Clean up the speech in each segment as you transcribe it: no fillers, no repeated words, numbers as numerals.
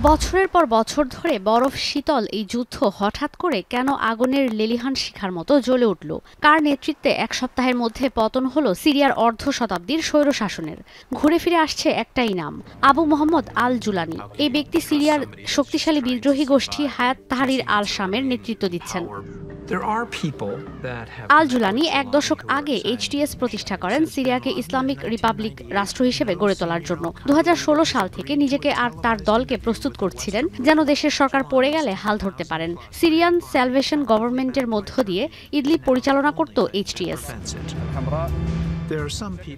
বছরের পর বছর ধরে বরফ শীতল এই যুদ্ধ হঠাৎ করে কেন আগুনের লেলিহান শিখার মতো জ্বলে উঠল? কার নেতৃত্বে এক সপ্তাহের মধ্যে পতন হলো সিরিয়ার অর্ধ শতাব্দীর স্বৈরশাসনের? ঘুরে ফিরে আসছে একটাই নাম, আবু মোহাম্মদ আল জুলানি। এই ব্যক্তি সিরিয়ার শক্তিশালী বিদ্রোহী গোষ্ঠী হায়াত তাহরির আল শামের নেতৃত্ব দিচ্ছেন। আল জুলানি এক দশক আগে এইচটিএস প্রতিষ্ঠা করেন সিরিয়াকে ইসলামিক রিপাবলিক রাষ্ট্র হিসেবে গড়ে তোলার জন্য। 2016 সাল থেকে নিজেকে আর তার দলকে প্রস্তুত করছিলেন যেন দেশের সরকার পড়ে গেলে হাল ধরতে পারেন। সিরিয়ান স্যালভেশন গভর্নমেন্টের মধ্য দিয়ে ইদলিব পরিচালনা করত এইচটিএস।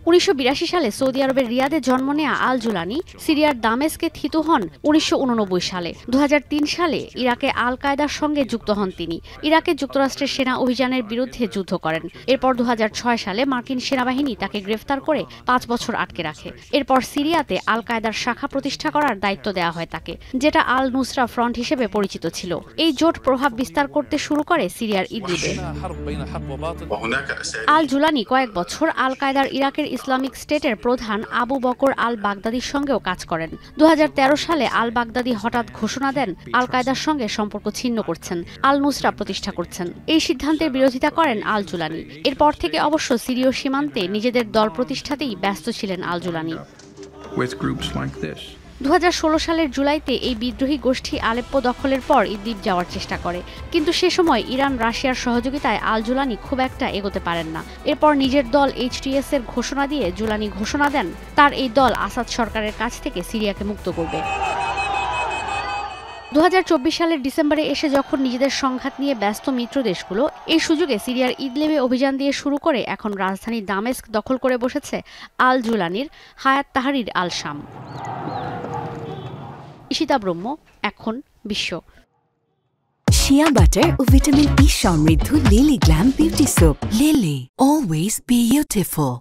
1982 সালে সৌদি আরবের রিয়াদে জন্ম নেয়া আল জুলানি সিরিয়ার দামেস্কে থিত হন 1989 সালে। 2003 সালে ইরাকে আল কায়দার সঙ্গে যুক্ত হন তিনি। ইরাকে যুক্তরাষ্ট্রের সেনা অভিযানের বিরুদ্ধে যুদ্ধ করেন। এরপর 2006 সালে মার্কিন সেনাবাহিনী তাকে গ্রেফতার করে 5 বছর আটকে রাখে। এরপর সিরিয়াতে আল কায়দার শাখা প্রতিষ্ঠা করার দায়িত্ব দেওয়া হয় তাকে, যেটা আল নুসরা ফ্রন্ট হিসেবে পরিচিত ছিল। এই জোট প্রভাব বিস্তার করতে শুরু করে সিরিয়ার ইদলিবে। আল জুলানি কয়েক বছর আল কায়দার ইরাকের ইসলামিক স্টেটের প্রধান আবু বকর আল বাগদাদির সঙ্গেও কাজ করেন। 2013 সালে আল বাগদাদি হঠাৎ ঘোষণা দেন আল কায়দার সঙ্গে সম্পর্ক ছিন্ন করছেন, আল নুসরা প্রতিষ্ঠা করছেন। এই সিদ্ধান্তের বিরোধিতা করেন আল জুলানি। এরপর থেকে অবশ্য সিরীয় সীমান্তে নিজেদের দল প্রতিষ্ঠাতেই ব্যস্ত ছিলেন আল জুলানি। 2016 সালের জুলাইতে এই বিদ্রোহী গোষ্ঠী আলেপ্পো দখলের পর ইদলিব যাওয়ার চেষ্টা করে, কিন্তু সে সময় ইরান রাশিয়ার সহযোগিতায় আল জুলানি খুব একটা এগোতে পারেন না। এরপর নিজের দল এইচটিএস এর ঘোষণা দিয়ে জুলানি ঘোষণা দেন তার এই দল আসাদ সরকারের কাছ থেকে সিরিয়াকে মুক্ত করবে। 2024 সালের ডিসেম্বরে এসে যখন নিজেদের সংঘাত নিয়ে ব্যস্ত মিত্র দেশগুলো এই সুযোগে সিরিয়ার ইদলিবে অভিযান দিয়ে শুরু করে এখন রাজধানী দামেস্ক দখল করে বসেছে আল জুলানির হায়াত তাহরির আল শাম। ঈশিতা ব্রহ্ম, এখন বিশ্ব। শিয়া বাটার ও ভিটামিন ই সমৃদ্ধ lily glam beauty soap. Lily, always beautiful.